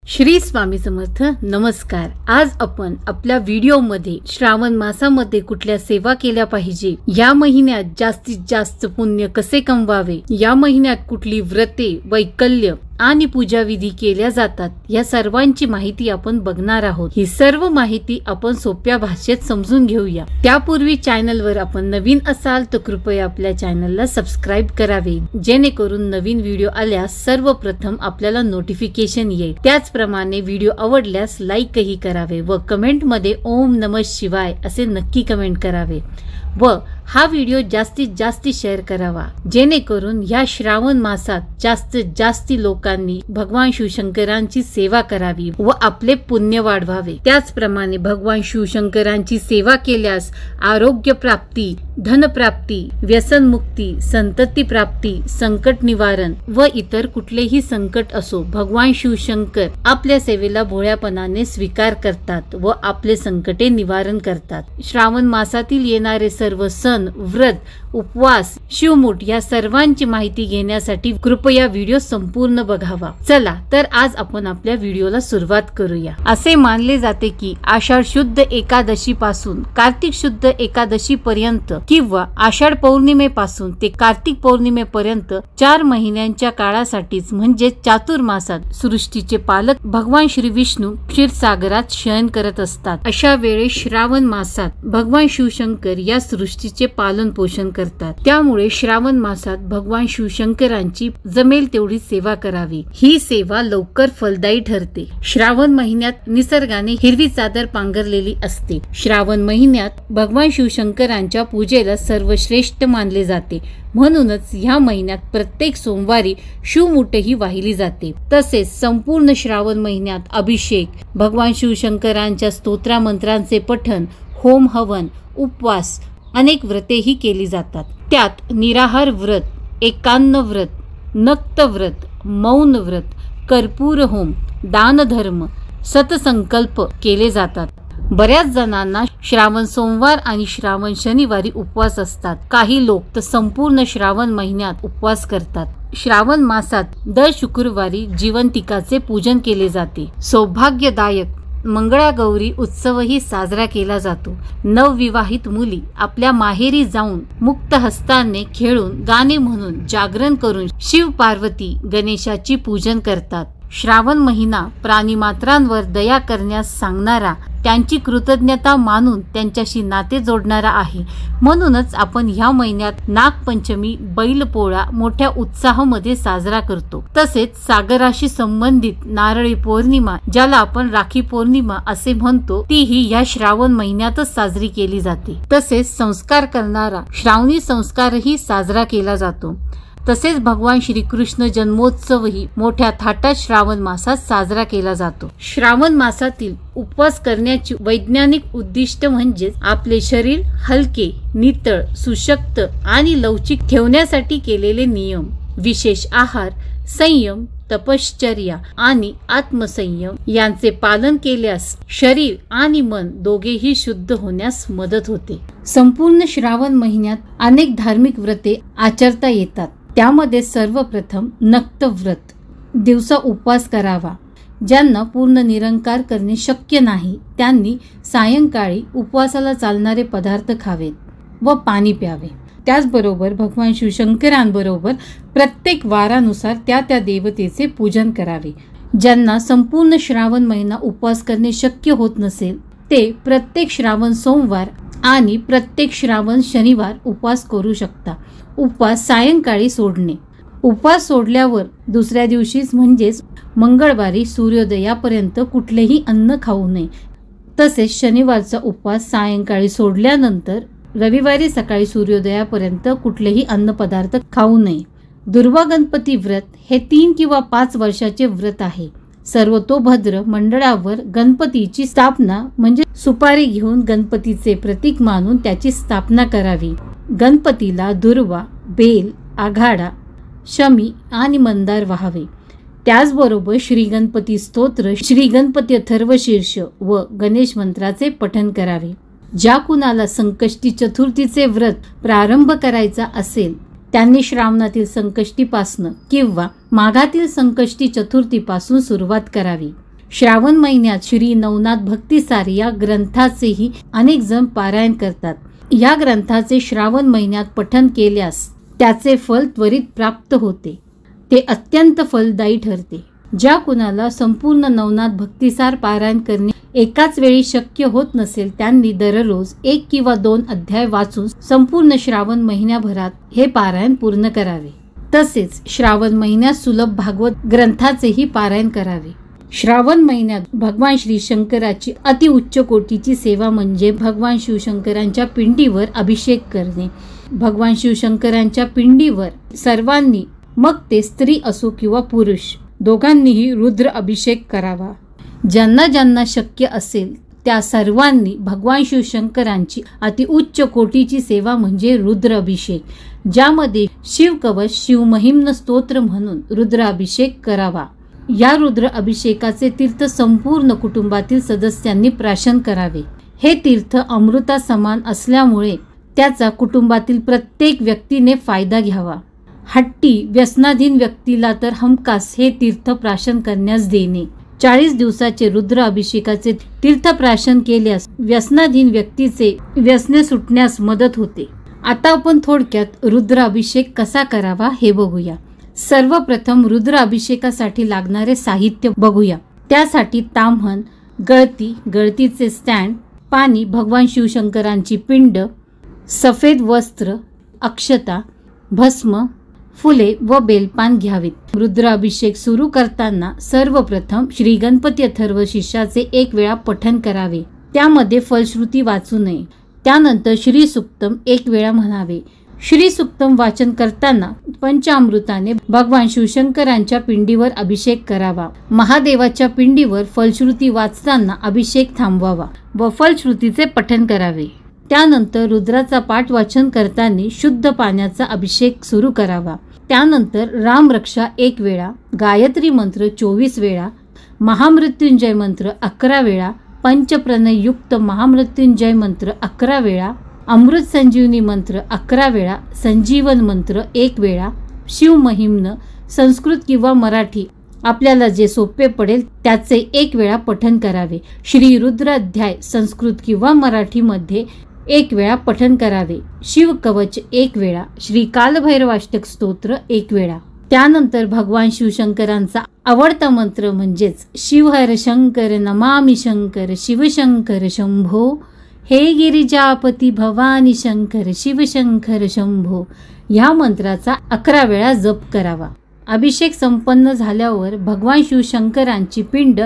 श्री स्वामी समर्थ. नमस्कार. आज आपण आपल्या व्हिडिओमध्ये श्रावण मासामध्ये कुठल्या सेवा केल्या पाहिजे, या महिन्यात जास्तीत जास्त पुण्य कसे कमवावे, या महिन्यात कुठली व्रते, वैकल्य आणि पूजा विधी केल्या जातात, या सर्वांची माहिती आपण बघणार आहोत. ही सर्व माहिती आपण सोप्या भाषेत समजून घेऊया. त्यापूर्वी चॅनलवर आपण नवीन असाल तर कृपया आपल्या चॅनलला सबस्क्राईब करावे, जेणेकरून नवीन व्हिडिओ आल्यास सर्वप्रथम आपल्याला नोटिफिकेशन येईल. त्याचप्रमाणे व्हिडिओ आवडल्यास लाईकही करावे व कमेंट मध्ये ओम नमः शिवाय असे नक्की कमेंट करावे व हा व्हिडिओ जास्तीत जास्त शेअर करावा, जेणेकरून या श्रावण मासात जास्तीत जास्त लोकांनी भगवान शिवशंकरांची सेवा करावी व आपले पुण्य वाढवावे. त्याचप्रमाणे भगवान शिवशंकरांची सेवा केल्यास आरोग्य प्राप्ती, धन प्राप्ती, व्यसन मुक्ती, संतती प्राप्ती, संकट निवारण व इतर कुठलेही संकट असो, भगवान शिवशंकर आपल्या सेवेला भोळ्यापणाने स्वीकार करतात व आपले संकटे निवारण करतात. श्रावण मासातील येणारे सर्व सण, व्रत, उपवास, शिवमुठ या सर्वांची माहिती घेण्यासाठी कृपया व्हिडिओ संपूर्ण बघावा. चला तर आज आपण आपल्या व्हिडिओला सुरुवात करूया. असे मानले जाते की आषाढ शुद्ध एकादशी पासून कार्तिक शुद्ध एकादशी पर्यंत किंवा आषाढ पौर्णिमेपासून ते कार्तिक पौर्णिमेपर्यंत 4 महिन्यांच्या काळासाठीच म्हणजे चातुर्मासात सृष्टीचे पालक भगवान श्री विष्णू क्षीरसागरात शयन करत असतात. अशा वेळेस श्रावण मासात भगवान शिवशंकर या सृष्टीचे पालन पोषण करतात. त्यामुळे श्रावण मासात भगवान शिवशंकरांची जमेल तेवढी सेवा करावी. ही सेवा लवकर फलदायी ठरते. श्रावण महिन्यात निसर्गाने हिरवी चादर पांघरलेली असते. श्रावण महिन्यात भगवान शिवशंकरांच्या पूजेला सर्वश्रेष्ठ मानले जाते. म्हणूनच ह्या महिन्यात प्रत्येक सोमवारी शिवमुठही वाहिली जाते. तसेच संपूर्ण श्रावण महिन्यात अभिषेक, भगवान शिवशंकरांच्या स्तोत्र मंत्रांचे पठण, होम हवन, उपवास, अनेक व्रतेही केली जातात. त्यात निराहार व्रत, एकान्न व्रत, नक्त व्रत, मौन व्रत, कर्पूर होम, दानधर्म, सतसंकल्प केले जातात. बऱ्याच जणांना श्रावण सोमवार आणि श्रावण शनिवारी उपवास असतात. काही लोक तर संपूर्ण श्रावण महिन्यात उपवास करतात. श्रावण मासात दर शुक्रवारी जिवंतिकाचे पूजन केले जाते. सौभाग्यदायक मंगळागौरी उत्सवही साजरा केला जातो. नवविवाहित मुली आपल्या माहेरी जाऊन मुक्त हस्ताने खेळून, गाणे म्हणून, जागरण करून शिव पार्वती गणेशाची पूजन करतात. श्रावण महिना प्राणीमात्रांवर दया करण्यास सांगणारा, त्यांची कृतज्ञता मानून त्यांच्याशी नाते जोडणारा आहे. म्हणूनच आपण ह्या महिन्यात नागपंचमी, बैलपोळा मोठ्या उत्साहामध्ये साजरा करतो. तसेच सागराशी संबंधित नारळी पौर्णिमा, ज्याला आपण राखी पौर्णिमा असे म्हणतो, तीही या श्रावण महिन्यातच साजरी केली जाते. तसेच संस्कार करणारा श्रावणी संस्कारही साजरा केला जातो. तसेच भगवान श्रीकृष्ण जन्मोत्सवही मोठ्या थाटात श्रावण मासात साजरा केला जातो. श्रावण मासातील उपवास करण्याचे वैज्ञानिक उद्दिष्ट म्हणजे आपले शरीर हलके, नितळ, सुशक्त आणि लवचिक ठेवण्यासाठी केलेले नियम, विशेष आहार, संयम, तपश्चर्या आणि आत्मसंयम यांचे पालन केल्यास शरीर आणि मन दोघेही शुद्ध होण्यास मदत होते. संपूर्ण श्रावण महिन्यात अनेक धार्मिक व्रते आचरता येतात. त्यामध्ये सर्वप्रथम नक्त व्रत. दिवसा उपवास करावा. ज्यांना पूर्ण निरंकार करणे शक्य नाही त्यांनी सायंकाळी उपवासाला चालणारे पदार्थ खावेत व पाणी प्यावे. त्याचबरोबर भगवान शिवशंकरांबरोबर प्रत्येक वारानुसार त्या त्या देवतेचे पूजन करावे. ज्यांना संपूर्ण श्रावण महिना उपवास करणे शक्य होत नसेल ते प्रत्येक श्रावण सोमवार आणि प्रत्येक श्रावण शनिवार उपवास करू शकता. उपवास सायंकाळी सोडणे. उपवास सोडल्यावर दुसऱ्या दिवशीच म्हणजेच मंगळवारी सूर्योदयापर्यंत कुठलेही अन्न खाऊ नये. तसेच शनिवारचा उपवास सायंकाळी सोडल्यानंतर रविवारी सकाळी सूर्योदयापर्यंत कुठलेही अन्नपदार्थ खाऊ नये. दुर्वा गणपती व्रत हे 3 किंवा 5 वर्षाचे व्रत आहे. सर्वतोभद्र मंडळावर गणपतीची स्थापना म्हणजे सुपारी घेऊन गणपतीचे प्रतीक मानून त्याची स्थापना करावी. गणपतीला दुर्वा, बेल, आघाडा, शमी आणि मंदार वाहावे. त्याचबरोबर श्री गणपती स्तोत्र, श्री गणपती अथर्वशीर्ष व गणेश मंत्राचे पठण करावे. ज्या कुणाला संकष्टी चतुर्थीचे व्रत प्रारंभ करायचा असेल त्यांनी श्रावणातील संकष्टीपासून किंवा माघातील संकष्टी चतुर्थीपासून सुरुवात करावी. श्रावण महिन्यात श्री नवनाथ भक्तिसार या ग्रंथाचेही अनेक जण पारायण करतात. या ग्रंथाचे श्रावण महिन्यात पठण केल्यास त्याचे फल त्वरित प्राप्त होते. ते अत्यंत फलदायी ठरते. ज्या कुणाला संपूर्ण नवनाथ भक्तिसार पारायण करणे एकाच वेळी शक्य होत नसेल त्यांनी दररोज 1 किंवा 2 अध्याय वाचून संपूर्ण श्रावण महिन्याभरात हे पारायण पूर्ण करावे. तसेच श्रावण महिन्यात सुलभ भागवत ग्रंथाचेही पारायण करावे. श्रावण महिन्यात भगवान श्री शंकराची अतिउच्च कोटीची सेवा म्हणजे भगवान शिवशंकरांच्या पिंडीवर अभिषेक करणे. भगवान शिवशंकरांच्या पिंडीवर सर्वांनी, मग ते स्त्री असो किंवा पुरुष, दोघांनीही रुद्र अभिषेक करावा. ज्यांना ज्यांना शक्य असेल त्या सर्वांनी भगवान शिवशंकरांची अतिउच्च कोटीची सेवा म्हणजे रुद्र अभिषेक, ज्यामध्ये शिवकवच शिवमहिम्न स्तोत्र म्हणून रुद्र अभिषेक करावा. या रुद्र अभिषेकाचे तीर्थ संपूर्ण कुटुंबातील सदस्यांनी प्राशन करावे. हे तीर्थ अमृता समान असल्यामुळे त्याचा कुटुंबातील प्रत्येक व्यक्तीने फायदा घ्यावा. हट्टी व्यसनाधीन व्यक्तीला तर हमखास हे तीर्थ प्राशन करण्यास देणे. 40 दिवसाचे रुद्र अभिषेकाचे तीर्थप्राशन केल्यास व्यसनाधीन व्यक्तीचे व्यसने सुटण्यास मदत होते. आता आपण थोडक्यात रुद्र अभिषेक कसा करावा हे बघूया. सर्वप्रथम रुद्र अभिषेकासाठी लागणारे साहित्य बघूया. त्यासाठी ताम्हण, गळती, गळतीचे स्टँड, पाणी, भगवान शिवशंकरांची पिंड, सफेद वस्त्र, अक्षता, भस्म, फुले व बेलपान घ्यावीत. रुद्र अभिषेक सुरू करताना सर्वप्रथम श्री गणपती अथर्व शीर्षाचे 1 वेळा पठण करावे. त्यामध्ये फलश्रुती वाचू नये. त्यानंतर श्री सुक्तम 1 वेळा म्हणावे. श्री सुक्तम वाचन करताना पंचामृताने भगवान शिवशंकरांच्या पिंडीवर अभिषेक करावा. महादेवाच्या पिंडीवर फलश्रुती वाचताना अभिषेक थांबवावा व फलश्रुतीचे पठण करावे. त्यानंतर रुद्राचा पाठ वाचन करताना शुद्ध पाण्याचा अभिषेक सुरू करावा. त्यानंतर रामरक्षा 1 वेळा, गायत्री मंत्र 24 वेळा, महामृत्युंजय मंत्र 11 वेळा, पंचप्रणयुक्त महामृत्युंजय मंत्र 11 वेळा, अमृत संजीवनी मंत्र 11 वेळा, संजीवन मंत्र 1 वेळा, शिवमहिम्न संस्कृत किंवा मराठी आपल्याला जे सोपे पडेल त्याचे 1 वेळा पठण करावे. श्री रुद्र अध्याय संस्कृत किंवा मराठीमध्ये 1 वेळा पठण करावे. शिवकवच 1 वेळा, श्री कालभैरवाष्टक स्तोत्र 1 वेळा. त्यानंतर भगवान शिवशंकरांचा आवडता मंत्र म्हणजेच शिवहर शंकर नमामि शंकर शिवशंकर शंभो, हे गिरिजापती भवानी शंकर शिवशंकर शंभो ह्या मंत्राचा 11 वेळा जप करावा. अभिषेक संपन्न झाल्यावर भगवान शिवशंकरांची पिंड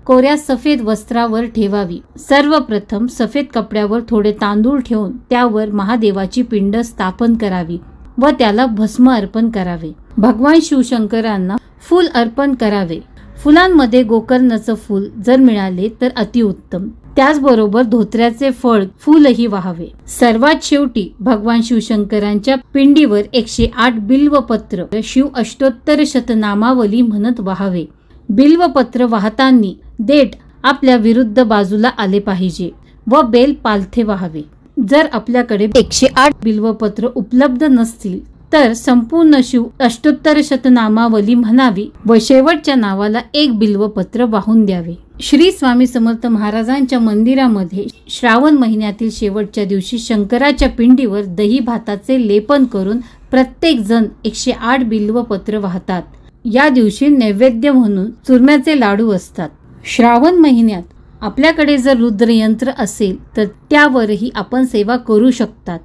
कोऱ्या सफेद वस्त्रावर ठेवावी. सर्वप्रथम सफेद कपड्यावर थोडे तांदूळ ठेवून त्यावर महादेवाची पिंड स्थापन करावी व त्याला भस्म अर्पण करावे. भगवान शिवशंकरांना फूल अर्पण करावे. फुलांमध्ये गोकर्णाचं फूल जर मिळाले तर अतिउत्तम. त्याचबरोबर धोत्र्याचे फळ फूलही वाहावे. सर्वात शेवटी भगवान शिवशंकरांच्या पिंडीवर 108 बिल्वपत्र शिव अष्टोत्तर शतनामावली म्हणत वाहावे. बिल्वपत्र वाहताना देठ आपल्या विरुद्ध बाजूला आले पाहिजे व बेल पालथे वाहावे. जर आपल्याकडे 108 बिल्वपत्र उपलब्ध नसतील तर संपूर्ण शिव अष्टोत्तर शतनामावली म्हणावी व शेवटच्या नावाला 1 बिल्वपत्र वाहून द्यावे. श्री स्वामी समर्थ महाराजांच्या मंदिरामध्ये श्रावण महिन्यातील शेवटच्या दिवशी शंकराच्या पिंडीवर दही भाताचे लेपन करून प्रत्येक जण 108 बिल्वपत्र वाहतात. या दिवशी नैवेद्य म्हणून चुरम्याचे लाडू असतात. श्रावण महिन्यात आपल्याकडे जर रुद्रयंत्र असेल तर त्यावरही आपण सेवा करू शकतात.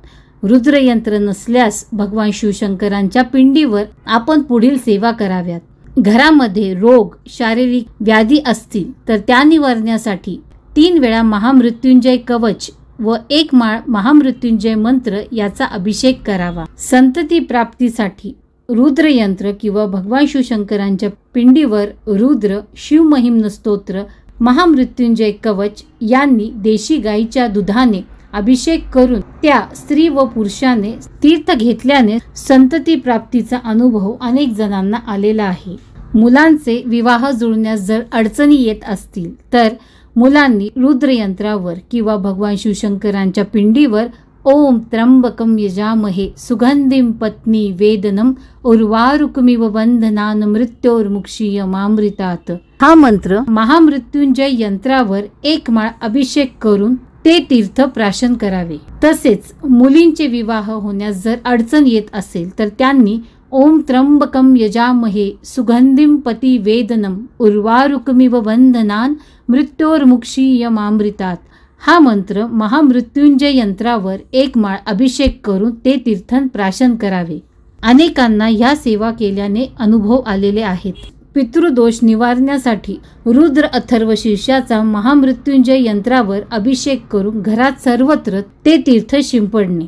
रुद्रयंत्र नसल्यास भगवान शिवशंकरांच्या पिंडीवर आपण पुढील सेवा कराव्यात. घरामध्ये रोग, शारीरिक व्याधी असतील तर त्या निवारण्यासाठी 3 वेळा महामृत्युंजय कवच व 1 माळ महामृत्युंजय मंत्र याचा अभिषेक करावा. संतती प्राप्तीसाठी रुद्रयंत्र किंवा भगवान शिवशंकरांच्या पिंडीवर रुद्र, शिवमहिम्न स्तोत्र, महामृत्युंजय कवच यांनी देशी गाईच्या दुधाने अभिषेक करून त्या स्त्री व पुरुषाने तीर्थ घेतल्याने संतती प्राप्तीचा अनुभव अनेक जणांना आलेला आहे. मुलांचे विवाह जुळण्यास जर अडचणी येत असतील तर मुलांनी रुद्रयंत्रावर किंवा भगवान शिवशंकरांच्या पिंडीवर ओम त्र्यंबकं यजामहे सुगंधिं पत्नी वेदनम उर्वारुकमिव बंधनान मृत्योर्मुक्षीयमामृतात्। हा मंत्र महामृत्युंजय यंत्रावर एक माळ अभिषेक करून ते तीर्थ प्राशन करावे। तसेच मुलींचे विवाह होण्यास जर अडचण येत असेल तर त्यांनी ओम त्र्यंबकं यजामहे सुगंधिं पती वेदनम उर्वारुकमिव बंधनान मृत्योर्मुक्षीयमामृतात् हा मंत्र महामृत्युंजय यंत्रावर एक माळ अभिषेक करून ते तीर्थन प्राशन करावे। अनेकांना ह्या सेवा केल्याने अनुभव आलेले आहेत। पितृदोष निवारण्यासाठी रुद्र अथर्व शीर्षाचा महामृत्युंजय यंत्रावर अभिषेक करून घरात सर्वत्र ते तीर्थ शिंपडणे।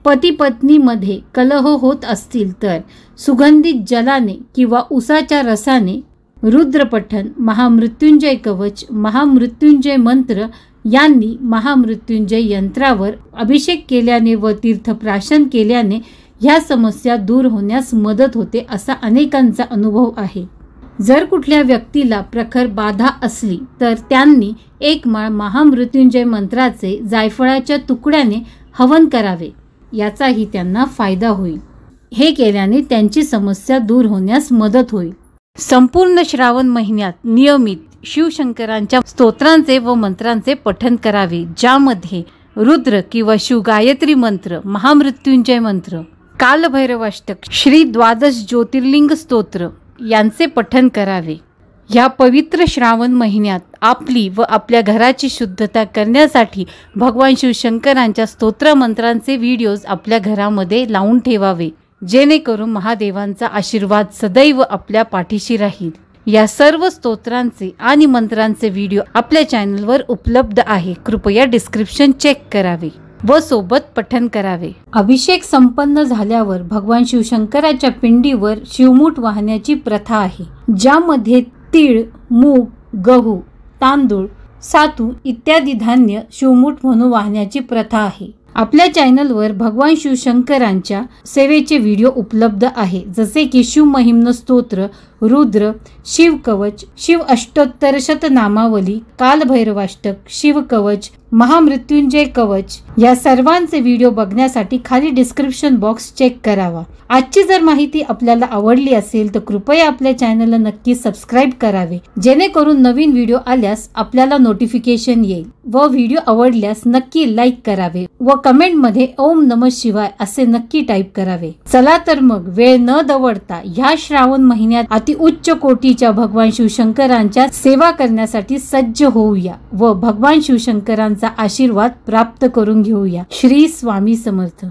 पती पत्नीमध्ये कलह होत असतील तर सुगंधित जलाने किंवा उसाच्या रसाने रुद्रपठण, महामृत्युंजय कवच, महामृत्युंजय मंत्र यांनी महामृत्युंजय यंत्रावर अभिषेक केल्याने व तीर्थप्राशन केल्याने ह्या समस्या दूर होण्यास मदत होते असा अनेकांचा अनुभव आहे। जर कुठल्या व्यक्तीला प्रखर बाधा असली तर त्यांनी एक माळ महामृत्युंजय मंत्राचे जायफळाच्या तुकड्याने हवन करावे, याचाही त्यांना फायदा होईल। हे केल्याने त्यांची समस्या दूर होण्यास मदत होईल। संपूर्ण श्रावण महिन्यात नियमित शिवशंकरांच्या स्तोत्रांचे व मंत्रांचे पठण करावे, ज्यामध्ये रुद्र किंवा शिवगायत्री मंत्र, महामृत्युंजय मंत्र, कालभैरवाष्टक, श्री द्वादश ज्योतिर्लिंग स्तोत्र यांचे पठण करावे। या पवित्र श्रावण महिन्यात आपली व आपल्या घराची शुद्धता करण्यासाठी भगवान शिवशंकरांच्या स्तोत्र मंत्रांचे व्हिडिओज आपल्या घरामध्ये लावून ठेवावे, जेणेकरून महादेवांचा आशीर्वाद सदैव आपल्या पाठीशी राहील। या सर्व स्तोत्रांचे आणि मंत्रांचे व्हिडिओ आपल्या चॅनलवर उपलब्ध आहे, कृपया डिस्क्रिप्शन चेक करावे व सोबत पठण करावे। अभिषेक संपन्न झाल्यावर भगवान शिवशंकराच्या पिंडीवर शिवमूठ वाहण्याची प्रथा आहे, ज्यामध्ये तीळ, मूग, गहू, तांदूळ, सातू इत्यादी धान्य शिवमूठ म्हणून वाहण्याची प्रथा आहे। आपल्या चॅनलवर भगवान शिवशंकरांच्या सेवेचे व्हिडिओ उपलब्ध आहे, जसे की शिव महिम्न स्तोत्र, रुद्र, शिव कवच, शिव अष्टोत्तर शतनामावली, कालभैरवाष्टक, शिव कवच, महामृत्युंजय कवच या सर्वांचे व्हिडिओ बघण्यासाठी खाली डिस्क्रिप्शन बॉक्स चेक करावा। आजची जर माहिती आपल्याला आवडली असेल तर कृपया आपल्या चॅनलला नक्की सबस्क्राईब करावे, जेणेकरून नवीन व्हिडिओ आल्यास आपल्याला नोटिफिकेशन येईल। व व्हिडिओ आवडल्यास नक्की लाईक करावे व कमेंट मध्ये ओम नमः शिवाय असे नक्की टाईप करावे। चला तर मग वेळ न दवडता ह्या श्रावण महिन्यात अति उच्च कोटीच्या भगवान शिवशंकरांच्या सेवा करण्यासाठी सज्ज होऊया व भगवान शिवशंकरांचा आशीर्वाद प्राप्त करून घेऊया। श्री स्वामी समर्थ।